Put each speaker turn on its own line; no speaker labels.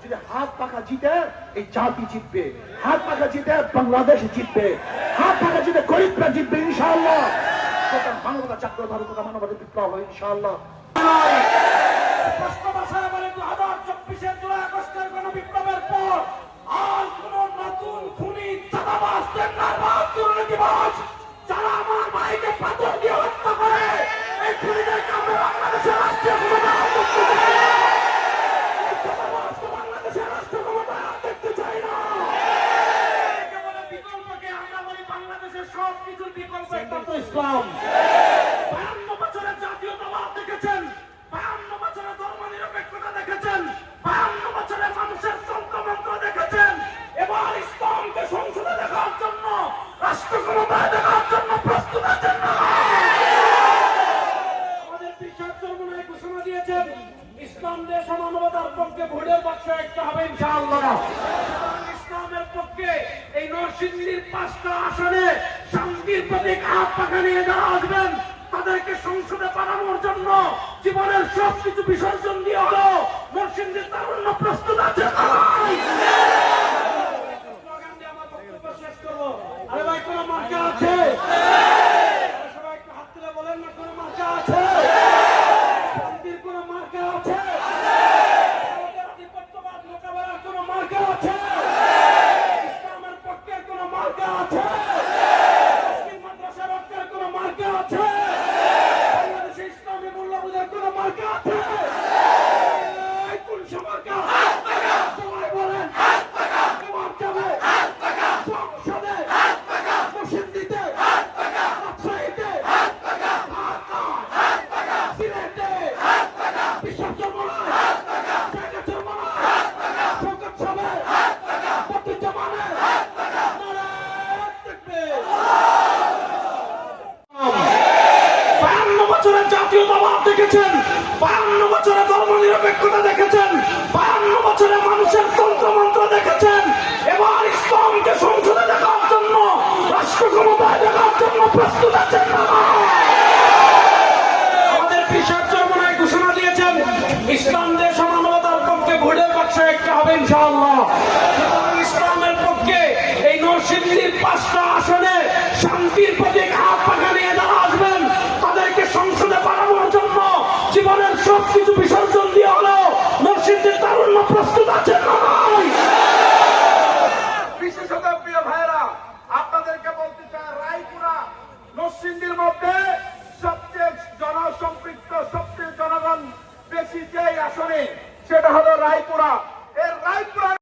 যদি হাত পাখা জিতে এই জাতি জিতবে, হাত পাখা জিতে বাংলাদেশ জিতবে, হাত পাখা জিতে গরিবরা জিতবে ইনশাআল্লাহ। সেটা মানবতা জাগ্রত হবে, কোথা মানবতা বিপ্লব হবে ইনশাআল্লাহ।
স্পষ্ট ভাষায় বলে 2024-এর জুলাই আগস্টের গণবিপ্লবের পর আর কোন নতুন খুনি চাঁদাবাজ টেন্ডারবাজ দুর্নীতিবাজ যারা আমার ভাইকে পাথর দিয়ে হত্যা করে এই খুনিদেরকে আমরা বাংলাদেশের রাষ্ট্রীয় ক্ষমতায় দেখতে চাই না। এই চাঁদাবাজকে বাংলাদেশের রাষ্ট্রীয় ক্ষমতায় দেখতে চাই না। বলে বিকল্পকে আমরা বলি বাংলাদেশের সব কিছুর বিকল্প একমাত্র ইসলাম। 52 বছরের জাতীয়তাবাদ দেখেছেন, 52 বছরের ধর্মনিরপেক্ষতা দেখেছেন, 52 বছরের মানুষের তন্ত্রমন্ত্র দেখেছেন। এবার ইসলামকে সংসদে দেখার জন্য, রাষ্ট্র ক্ষমতায় দেখার জন্য প্রস্তুত আছেন না? আমাদের বিশ্বাস চরমনায় ঘোষণা দিয়েছেন ইসলাম দেশ মানবতার পক্ষে ভোটের বাক্সে একটা হবে ইনশাআল্লাহ। ইসলামের পক্ষে এই নরসিংদীর 5টা আসনে শান্তির প্রতীক হাত পাখা নিয়ে যারা আসবেন তাদেরকে সংসদে পাঠানোর জন্য জীবনের সবকিছু বিসর্জন দিয়ে হলো নরসিংদীর তারুণ্য প্রস্তুত আছে। আমার বক্তব্য শেষ করবো। আরে ভাই কোন মার্কা আছে? সবাই একটু হাত তুলে বলেন না কোন মার্কা আছে? শান্তির কোন মার্কা আছে? আধিপত্যবাদ মোকাবেলার কোন মার্কা আছে? ইসলামের পক্ষের কোন মার্কা আছে? মুসলিম মাদ্রাসা রক্ষার কোন মার্কা আছে? বাংলাদেশে ইসলামী মূল্যবোধের কোন মার্কা আছে? কোন মার্কা? সবাই বলেন তোমার যাবে সংসদে, নরসিংদীতে, রাজশাহীতে, সিলেটে, বিশ্বাস চরমনায়, জায়গা চরমনায়, শওকত সাহেব, বদরুজ্জামানে, নারায়ে তাকবীর। 52 বছরের জাতীয়তাবাদ দেখেছেন, 52 বছরের ধর্মনিরপেক্ষতা দেখেছেন, 52 বছরের মানুষের তন্ত্রমন্ত্র দেখেছেন। এবার ইসলামকে সংসদে দেখার জন্য, রাষ্ট্র ক্ষমতায় দেখার জন্য প্রস্তুত আছেন না? আমাদের বিশ্বাস চরমনায় ঘোষণা দিয়েছেন ইসলাম দেশ মানবতার পক্ষে ভোটের বাক্সে একটা হবে ইনশাআল্লাহ। সুতরাং ইসলামের পক্ষে এই নরসিংদীর 5টা আসনে শান্তির প্রতীক হাত পাখা নিয়ে যারা আসবেন তাদেরকে সংসদে পাঠানোর জন্য জীবনের সবকিছু বিসর্জন দিয়ে হলো নরসিংদীর তারুণ্য প্রস্তুত